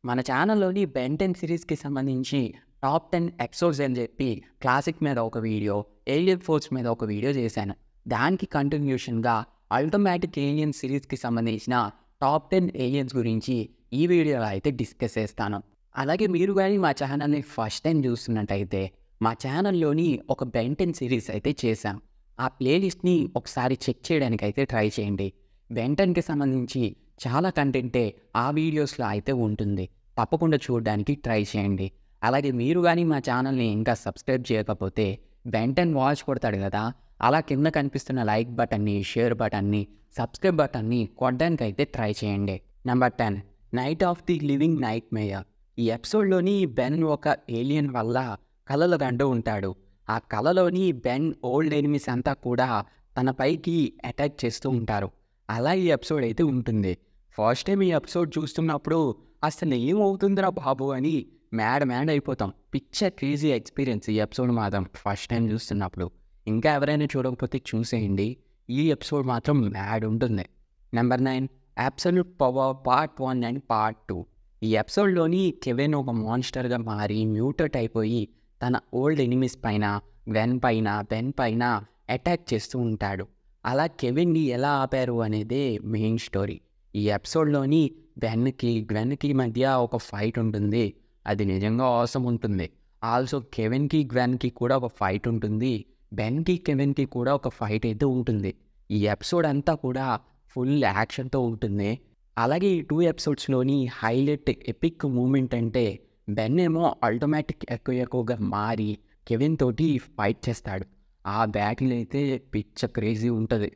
మన ఛానల్లోని బెన్ 10 సిరీస్కి సంబంధించి top 10 episodes అని చెప్పి క్లాసిక్ మీద ఒక వీడియో, ఏలియన్ ఫోర్స్ మీద ఒక వీడియో చేశాను. దానికి కంటిన్యూషన్గా అల్టిమేటిక్ ఏలియన్ సిరీస్కి సంబంధించిన టాప్ 10 ఏలియన్స్ గురించి ఈ వీడియోలో అయితే డిస్కస్ చేస్తాను. అలాగే మీరు కానీ మా ఛానల్ని ఫస్ట్ టైం చూస్తున్నట్టయితే మా ఛానల్లోని ఒక బెన్ 10 సిరీస్ అయితే చేశాం. ఆ ప్లేలిస్ట్ని ఒకసారి చెక్ చేయడానికి అయితే ట్రై చేయండి. బెన్ 10కి సంబంధించి చాలా కంటెంటే ఆ వీడియోస్లో అయితే ఉంటుంది. తప్పకుండా చూడడానికి ట్రై చేయండి. అలాగే మీరు కానీ మా ఛానల్ని ఇంకా సబ్స్క్రైబ్ చేయకపోతే బెన్ 10 వాచ్ కొడతాడు కదా, అలా కింద కనిపిస్తున్న లైక్ బటన్ని, షేర్ బటన్ని, సబ్స్క్రైబ్ బటన్ని కొట్టడానికి అయితే ట్రై చేయండి. Number 10, knight of the living night mayor. ఈ ఎపిసోడ్లోని బెన్ ఒక ఏలియన్ వల్ల కలలు కంటూ ఉంటాడు. ఆ కలలోని బెన్ ఓల్డ్ ఎనిమీస్ అంతా కూడా తన పైకి అటాక్ చేస్తూ ఉంటారు. అలా ఈ ఎపిసోడ్ అయితే ఉంటుంది. ఫస్ట్ టైం ఈ ఎపిసోడ్ చూస్తున్నప్పుడు అసలు ఏమవుతుందిరా బాబు అని మ్యాడ్ అయిపోతాం. పిక్చర్ క్రేజీ ఎక్స్పీరియన్స్ ఈ ఎపిసోడ్ మాత్రం ఫస్ట్ టైం చూస్తున్నప్పుడు. ఇంకా ఎవరైనా చూడకపోతే చూసేయండి. ఈ ఎపిసోడ్ మాత్రం మ్యాడ్ ఉంటుంది. Number 9, absolute power part 1 and part 2. ఈ ఎపిసోడ్లోని కెవిన్ ఒక మాన్స్టర్గా మారి మ్యూటేట్ అయిపోయి తన ఓల్డ్ ఎనిమీస్ పైన, బెన్ పైన అటాక్ చేస్తూ ఉంటాడు. అలా కెవిన్ని ఎలా ఆపారు అనేదే మెయిన్ స్టోరీ. ఈ ఎపిసోడ్లోని గ్వెన్కి మధ్య ఒక ఫైట్ ఉంటుంది. అది నిజంగా అవసరం ఉంటుంది. ఆల్సో కెవిన్కి కూడా ఒక ఫైట్ ఉంటుంది. కెవిన్కి కూడా ఒక ఫైట్ అయితే ఉంటుంది. ఈ ఎపిసోడ్ అంతా కూడా ఫుల్ యాక్షన్తో ఉంటుంది. అలాగే ఈ 2 ఎపిసోడ్స్లోని హైలైట్ ఎపిక్ మూమెంట్ అంటే బెన్ ఏమో ఆటోమేటిక్ ఎక్కువగా మారి కెవిన్ తోటి ఫైట్ చేస్తాడు. ఆ బ్యాటిల్ అయితే పిచ్చ క్రేజీ ఉంటుంది.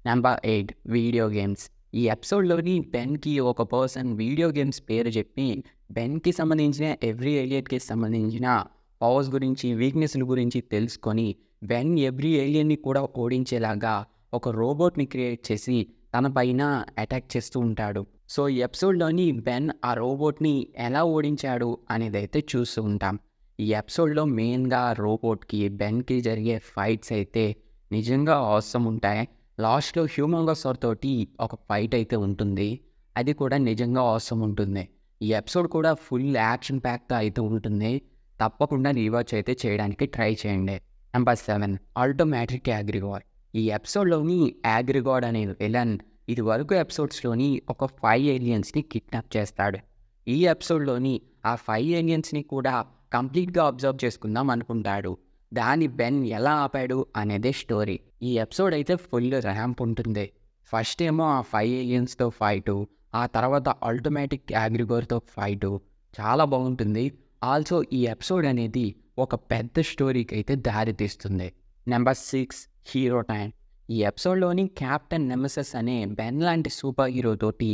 Number 8, video games. ఈ ఎపిసోడ్లోని బెన్కి ఒక పర్సన్ వీడియో గేమ్స్ పేరు చెప్పి బెన్కి సంబంధించిన ఎవ్రీ ఏలియన్కి సంబంధించిన పవర్స్ గురించి, వీక్నెస్ల గురించి తెలుసుకొని బెన్ ఎవ్రీ ఏలియన్ని కూడా ఓడించేలాగా ఒక రోబోట్ని క్రియేట్ చేసి తన పైన అటాక్ చేస్తూ ఉంటాడు. సో ఈ ఎపిసోడ్లోని బెన్ ఆ రోబోట్ని ఎలా ఓడించాడు అనేది అయితే చూస్తూ ఉంటాం. ఈ ఎపిసోడ్లో మెయిన్గా రోబోట్కి, బెన్కి జరిగే ఫైట్స్ అయితే నిజంగా అవసరం ఉంటాయి. లాస్ట్లో హ్యూమంగోసార్ తోటి ఒక ఫైట్ అయితే ఉంటుంది. అది కూడా నిజంగా అవసరం ఉంటుంది. ఈ ఎపిసోడ్ కూడా ఫుల్ యాక్షన్ ప్యాక్గా అయితే ఉంటుంది. తప్పకుండా రీవాచ్ అయితే చేయడానికి ట్రై చేయండి. నెంబర్ 7, ఆటోమేటిక్ యాగ్రిగాడ్. ఈ ఎపిసోడ్లోని యాగ్రిగాడ్ అనే విలన్ ఇది వరకు ఎపిసోడ్స్లోని ఒక 5 ఏలియన్స్ని కిడ్నాప్ చేస్తాడు. ఈ ఎపిసోడ్లోని ఆ 5 ఏలియన్స్ని కూడా కంప్లీట్గా అబ్జర్వ్ చేసుకుందాం అనుకుంటాడు. దాన్ని బెన్ ఎలా ఆపాడు అనేదే స్టోరీ. ఈ ఎపిసోడ్ అయితే ఫుల్ ర్యాంప్ ఉంటుంది. ఫస్ట్ ఏమో ఆ 5 ఏలియన్స్తో ఫైటు, ఆ తర్వాత ఆటోమేటిక్ యాగ్రిగోర్తో ఫైటు చాలా బాగుంటుంది. ఆల్సో ఈ ఎపిసోడ్ అనేది ఒక పెద్ద స్టోరీకి అయితే దారి తీస్తుంది. Number 6, hero time. ఈ ఎపిసోడ్లోని క్యాప్టెన్ నెమెసిస్ అనే బెన్ లాంటి సూపర్ హీరో తోటి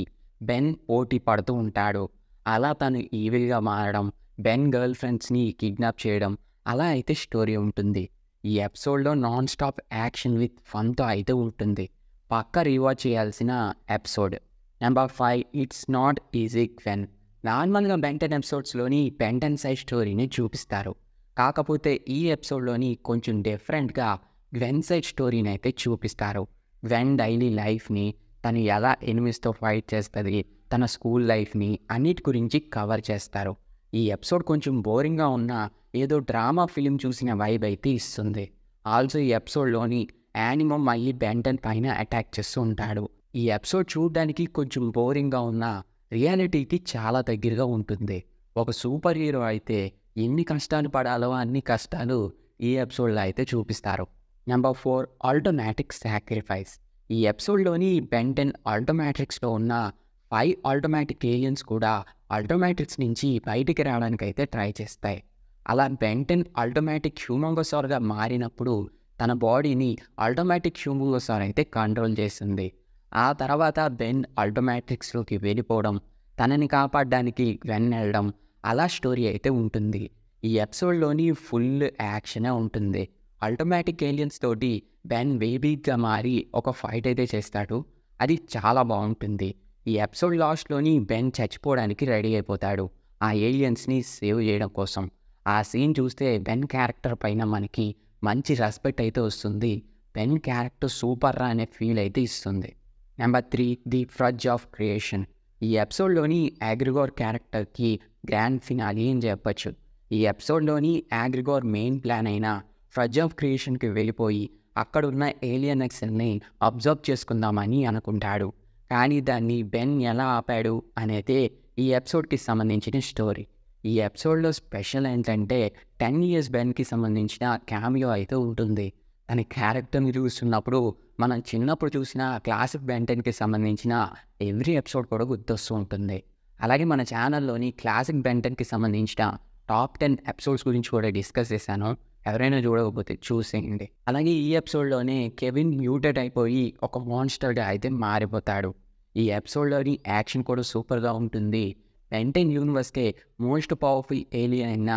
బెన్ పోటీ పడుతూ ఉంటాడు. అలా తను ఈవిల్గా మారడం, బెన్ గర్ల్ ఫ్రెండ్స్ని కిడ్నాప్ చేయడం, అలా అయితే స్టోరీ ఉంటుంది. ఈ ఎపిసోడ్లో నాన్ స్టాప్ యాక్షన్ విత్ ఫన్తో అయితే ఉంటుంది. పక్కా రీవాచ్ చేయాల్సిన episode. Number 5, it's not easy Gwen. నార్మల్గా బెన్ 10 ఎపిసోడ్స్లోని బెన్ 10 సైడ్ స్టోరీని చూపిస్తారు. కాకపోతే ఈ ఎపిసోడ్లోని కొంచెం డిఫరెంట్గా గ్వెన్ సైడ్ స్టోరీని అయితే చూపిస్తారు. గ్వెన్ డైలీ లైఫ్ని, తను ఎలా ఎనిమిస్తో ఫైట్ చేస్తుంది, తన స్కూల్ లైఫ్ని అన్నిటి గురించి కవర్ చేస్తారు. ఈ ఎపిసోడ్ కొంచెం బోరింగ్గా ఉన్నా ఏదో డ్రామా ఫిలిం చూసిన వైబ్ అయితే ఇస్తుంది. ఆల్సో ఈ ఎపిసోడ్లోని యానిమో మళ్ళీ బెన్ 10 పైన అటాక్ చేస్తూ ఉంటాడు. ఈ ఎపిసోడ్ చూడడానికి కొంచెం బోరింగ్గా ఉన్నా రియాలిటీకి చాలా దగ్గరగా ఉంటుంది. ఒక సూపర్ హీరో అయితే ఎన్ని కష్టాలు పడాలో అన్ని కష్టాలు ఈ ఎపిసోడ్లో అయితే చూపిస్తారు. Number 4, automatic sacrifice. ఈ ఎపిసోడ్లోని బెన్ 10 ఆటోమేటిక్స్లో ఉన్న 5 ఆటోమేటిక్ ఏలియన్స్ కూడా ఆటోమేటిక్స్ నుంచి బయటికి రావడానికి అయితే ట్రై చేస్తాయి. అలా బెన్ 10 ఆటోమేటిక్ హ్యూమంగోసార్గా మారినప్పుడు తన బాడీని ఆటోమేటిక్ హ్యూమంగోసార్ అయితే కంట్రోల్ చేస్తుంది. ఆ తర్వాత బెన్ ఆటోమేటిక్స్లోకి వెళ్ళిపోవడం, తనని కాపాడడానికి గ్వెన్ వెళ్ళడం, అలా స్టోరీ అయితే ఉంటుంది. ఈ ఎపిసోడ్లోని ఫుల్ యాక్షనే ఉంటుంది. ఆటోమేటిక్ ఏలియన్స్ తోటి బెన్ బేబీగా మారి ఒక ఫైట్ అయితే చేస్తాడు. అది చాలా బాగుంటుంది. ఈ ఎపిసోడ్ లాస్ట్లోని బెన్ చచ్చిపోవడానికి రెడీ అయిపోతాడు ఆ ఏలియన్స్ని సేవ్ చేయడం కోసం. ఆ సీన్ చూస్తే బెన్ క్యారెక్టర్ పైన మనకి మంచి రెస్పెక్ట్ అయితే వస్తుంది. బెన్ క్యారెక్టర్ సూపర్ రా అనే ఫీల్ అయితే ఇస్తుంది. నెంబర్ 3 ది ఫ్రజ్ ఆఫ్ క్రియేషన్. ఈ ఎపిసోడ్లోని యాగ్రిగోర్ క్యారెక్టర్కి గ్రాండ్ ఫినాలి అని చెప్పచ్చు. ఈ ఎపిసోడ్లోని యాగ్రిగోర్ మెయిన్ ప్లాన్ అయిన ఫ్రజ్ ఆఫ్ క్రియేషన్కి వెళ్ళిపోయి అక్కడున్న ఏలియన్ ఎక్సెల్ని అబ్జర్వ్ చేసుకుందామని అనుకుంటాడు. కానీ దాన్ని బెన్ ఎలా ఆపాడు అనేదే ఈ ఎపిసోడ్కి సంబంధించిన స్టోరీ. ఈ ఎపిసోడ్లో స్పెషల్ ఏంటంటే 10 years బెన్కి సంబంధించిన క్యామియో అయితే ఉంటుంది. తన క్యారెక్టర్ని చూస్తున్నప్పుడు మనం చిన్నప్పుడు చూసిన క్లాసిక్ బెన్ 10కి సంబంధించిన ఎవ్రీ ఎపిసోడ్ కూడా గుర్తొస్తూ ఉంటుంది. అలాగే మన ఛానల్లోని క్లాసిక్ బెన్ 10కి సంబంధించిన టాప్ 10 ఎపిసోడ్స్ గురించి కూడా డిస్కస్ చేశాను. ఎవరైనా చూడకపోతే చూసేయండి. అలాగే ఈ ఎపిసోడ్లోనే కెవిన్ మ్యూటెడ్ అయిపోయి ఒక మాన్స్టర్గా అయితే మారిపోతాడు. ఈ ఎపిసోడ్లోని యాక్షన్ కూడా సూపర్గా ఉంటుంది. బెన్ 10 యూనివర్స్కే మోస్ట్ పవర్ఫుల్ ఏలియన్ అయిన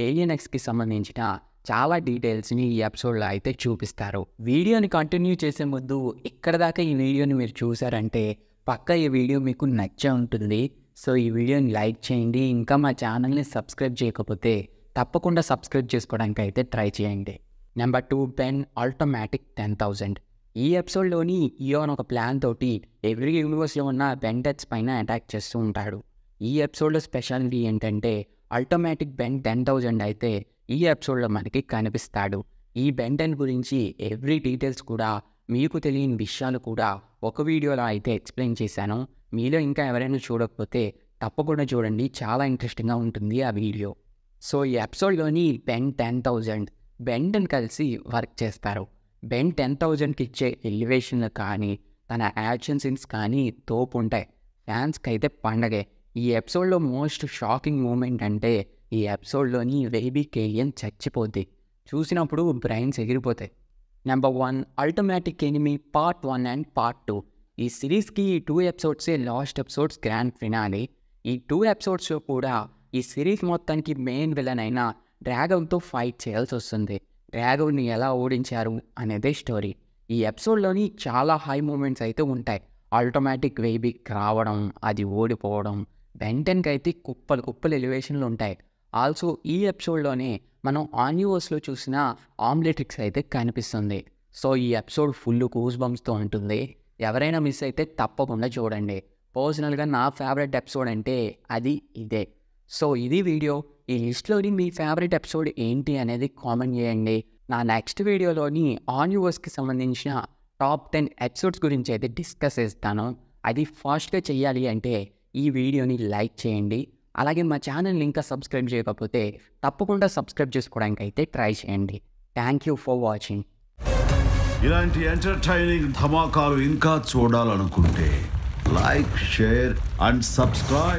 ఏలియన్ ఎక్స్కి సంబంధించిన చాలా డీటెయిల్స్ని ఈ ఎపిసోడ్లో అయితే చూపిస్తారు. వీడియోని కంటిన్యూ చేసే ముందు ఇక్కడ దాకా ఈ వీడియోని మీరు చూసారంటే పక్కా ఈ వీడియో మీకు నచ్చే ఉంటుంది. సో ఈ వీడియోని లైక్ చేయండి. ఇంకా మా ఛానల్ని సబ్స్క్రైబ్ చేయకపోతే తప్పకుండా సబ్స్క్రైబ్ చేసుకోవడానికి అయితే ట్రై చేయండి. Number 2 Ben automatic 10,000. ఈ ఎపిసోడ్లోని ఇయోన్ ఒక ప్లాన్ తోటి ఎవ్రీ యూనివర్స్లో ఉన్న బెన్ డెత్స్ పైన అటాక్ చేస్తూ ఉంటాడు. ఈ ఎపిసోడ్లో స్పెషాలిటీ ఏంటంటే ఆటోమేటిక్ బెన్ 10,000 అయితే ఈ ఎపిసోడ్లో మనకి కనిపిస్తాడు. ఈ బెన్ 10 గురించి ఎవ్రీ డీటెయిల్స్ కూడా మీకు తెలియని విషయాలు కూడా ఒక వీడియోలో అయితే ఎక్స్ప్లెయిన్ చేశాను. మీలో ఇంకా ఎవరైనా చూడకపోతే తప్పకుండా చూడండి, చాలా ఇంట్రెస్టింగ్గా ఉంటుంది ఆ వీడియో. సో ఈ ఎపిసోడ్లోని బెన్ 10,000 బెన్ 10 కలిసి వర్క్ చేస్తారు. బెన్ 10,000కి ఇచ్చే ఎలివేషన్లు కానీ తన యాక్షన్ సీన్స్ కానీ తోపు ఉంటాయి. ఫ్యాన్స్కి అయితే పండగే. ఈ ఎపిసోడ్లో మోస్ట్ షాకింగ్ మూమెంట్ అంటే ఈ ఎపిసోడ్లోని బేబీ కేలియన్ చచ్చిపోద్ది. చూసినప్పుడు బ్రెయిన్స్ ఎగిరిపోతాయి. నెంబర్ 1 అల్టిమేటిక్ ఎనిమీ పార్ట్ 1 అండ్ పార్ట్ 2. ఈ సిరీస్కి 2 ఎపిసోడ్సే లాస్ట్ ఎపిసోడ్స్ గ్రాండ్ ఫినాలి. ఈ 2 ఎపిసోడ్స్లో కూడా ఈ సిరీస్ మొత్తానికి మెయిన్ విలన్ అయిన డ్రాగన్తో ఫైట్ చేయాల్సి వస్తుంది. డ్రాగన్ని ఎలా ఓడించారు అనేదే స్టోరీ. ఈ ఎపిసోడ్లోని చాలా హై మూమెంట్స్ అయితే ఉంటాయి. ఆటోమేటిక్ వేబీకి రావడం, అది ఓడిపోవడం, బెన్ 10కి అయితే కుప్పలు ఎలివేషన్లు ఉంటాయి. ఆల్సో ఈ ఎపిసోడ్లోనే మనం ఆన్యూవర్స్లో చూసిన ఆమ్లెట్రిక్స్ అయితే కనిపిస్తుంది. సో ఈ ఎపిసోడ్ ఫుల్ గూస్ బంప్స్తో ఉంటుంది. ఎవరైనా మిస్ అయితే తప్పకుండా చూడండి. పర్సనల్గా నా ఫేవరెట్ ఎపిసోడ్ అంటే అది ఇదే. సో ఇది వీడియో. ఈ లిస్ట్లోని మీ ఫేవరెట్ ఎపిసోడ్ ఏంటి అనేది కామెంట్ చేయండి. నా నెక్స్ట్ వీడియోలోని ఆన్యూవర్స్కి సంబంధించిన టాప్ 10 ఎపిసోడ్స్ గురించి అయితే డిస్కస్ చేస్తాను. అది ఫాస్ట్గా చేయాలి అంటే ఈ వీడియోని లైక్ చేయండి. అలాగే మా ఛానల్ని ఇంకా సబ్స్క్రైబ్ చేయకపోతే తప్పకుండా సబ్స్క్రైబ్ చేసుకోవడానికి అయితే ట్రై చేయండి. Thank you for watching. ఇలాంటి ఎంటర్టైనింగ్ ధమాకాలు ఇంకా చూడాలనుకుంటే లైక్, షేర్ అండ్ సబ్స్క్రైబ్.